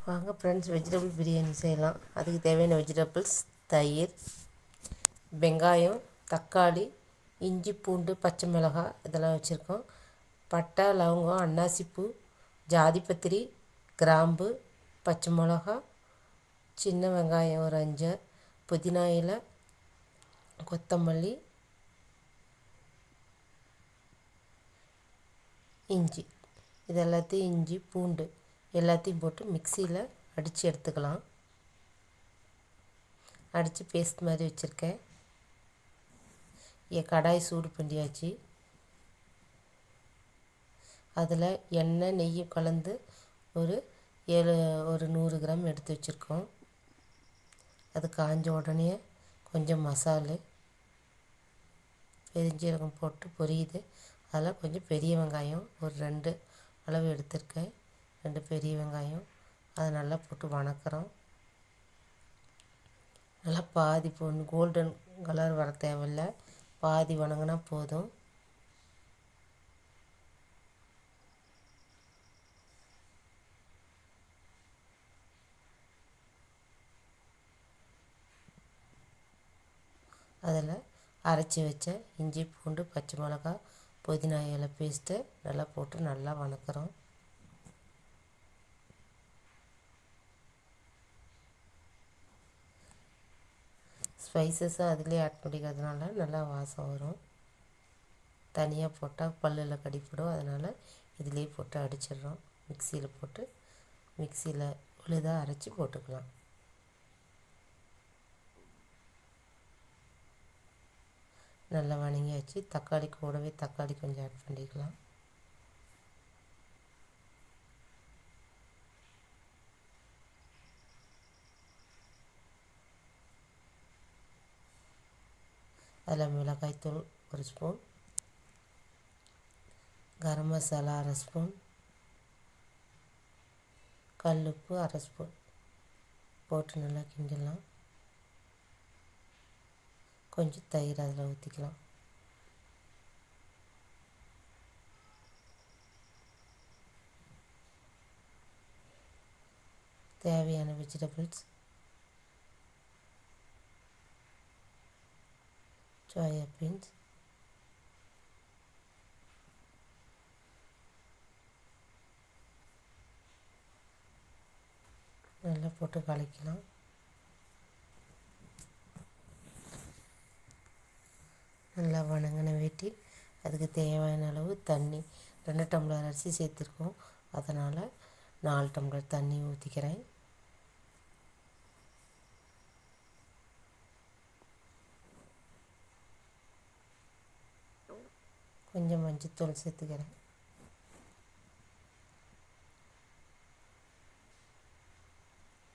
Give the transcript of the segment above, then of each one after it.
வாங்க friends, vegetable biryani செய்யலாம். அதுக்கு தேவையான வெஜிடபிள்ஸ்: தயிர், வெங்காயம், தக்காளி, இஞ்சி, பூண்டு, பச்சை மிளகாய் இதெல்லாம் வச்சுருக்கோம். பட்டை, லவங்கம், அன்னாசிப்பூ, ஜாதிபத்திரி, கிராம்பு, பச்சை மிளகா, சின்ன வெங்காயம் ஒரு 5, புதினா இலை, கொத்தமல்லி, இஞ்சி. இது எல்லாத்தையும் இஞ்சி பூண்டு எல்லாத்தையும் போட்டு மிக்சியில் அடித்து எடுத்துக்கலாம். அடித்து பேஸ்ட் மாதிரி வச்சுருக்கேன். கடாய் சூடு பண்ணியாச்சு. அதில் எண்ணெய் நெய்யும் கலந்து ஒரு 100 கிராம் எடுத்து வச்சுருக்கோம். அது காஞ்ச உடனே கொஞ்சம் மசாலு, பெருஞ்சீரகம் போட்டு பொரியுது. அதில் கொஞ்சம் பெரிய வெங்காயம் ஒரு 2 அளவு எடுத்திருக்கேன். 2 பெரிய வெங்காயம் அதை நல்லா போட்டு வணக்கிறோம். நல்லா பாதி பொண்ணு கோல்டன் கலர் வர தேவையில்லை, பாதி வணங்கினா போதும். அதில் அரைச்சி வச்ச இஞ்சி பூண்டு பச்சை மிளகாய் புதினா இலை பேஸ்ட்டு நல்லா போட்டு நல்லா வணக்கிறோம். ஸ்பைசஸும் அதிலே ஆட் பண்ணிக்கிறதுனால நல்லா வாசம் வரும். தனியாக போட்டால் பல்லில் கடிப்படும், அதனால் இதிலே போட்டு அடிச்சிடுறோம். மிக்சியில் போட்டு மிக்சியில் விழுதாக அரைச்சி போட்டுக்கலாம். நல்லா வணங்கியாச்சு. தக்காளி கூடவே தக்காளி கொஞ்சம் ஆட் பண்ணிக்கலாம். அதில் மிளகாய்த்தூள் 1 ஸ்பூன், கரம் மசாலா 1/2 ஸ்பூன், கல்லுப்பு 1/2 ஸ்பூன் போட்டு நல்லா கிண்டலாம். கொஞ்சம் தயிர் அதில் ஊற்றிக்கலாம். தேவையான வெஜிடபிள்ஸ்: சோயா பீன்ஸ், நல்லா போட்டு கலக்கலாம். நல்லா வணங்கின வேட்டி அதுக்கு தேவையான அளவு தண்ணி, 2 டம்ளர் அரிசி சேர்த்துருக்கோம், அதனால் 4 டம்ளர் தண்ணி ஊற்றிக்கிறேன். கொஞ்சம் மஞ்சத்தூள் சேர்த்துக்கிறேன்.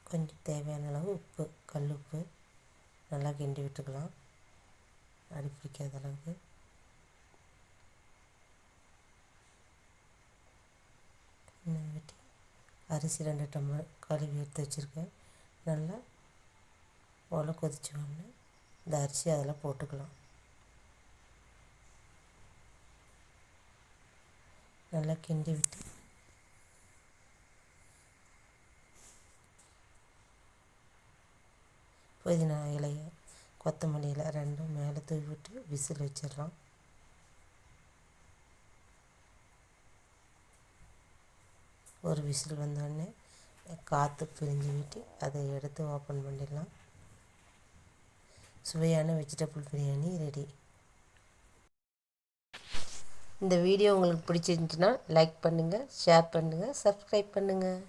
கொஞ்சம் தேவையான அளவு உப்பு, கல் உப்பு நல்லா கிண்டி விட்டுக்கலாம், அடி பிடிக்காத அளவுக்கு. வெட்டி அரிசி 2 டம்ளர் கழுவி எடுத்து வச்சுருக்கேன். நல்லா உலை கொதிச்சோடனே இந்த அரிசி அதில் போட்டுக்கலாம். நல்லா கிண்டி விட்டு புதினா இலைய கொத்தமல்லி இலை 2 மேலே தூவி விட்டு விசில் வச்சிடலாம். ஒரு விசில் வந்தோடனே காற்று பிரிஞ்சு விட்டு அதை எடுத்து ஓப்பன் பண்ணிடலாம். சுவையான வெஜிடபிள் பிரியாணி ரெடி. இந்த வீடியோ உங்களுக்கு பிடிச்சிருந்துச்சுன்னா லைக் பண்ணுங்கள், ஷேர் பண்ணுங்கள், சப்ஸ்கிரைப் பண்ணுங்கள்.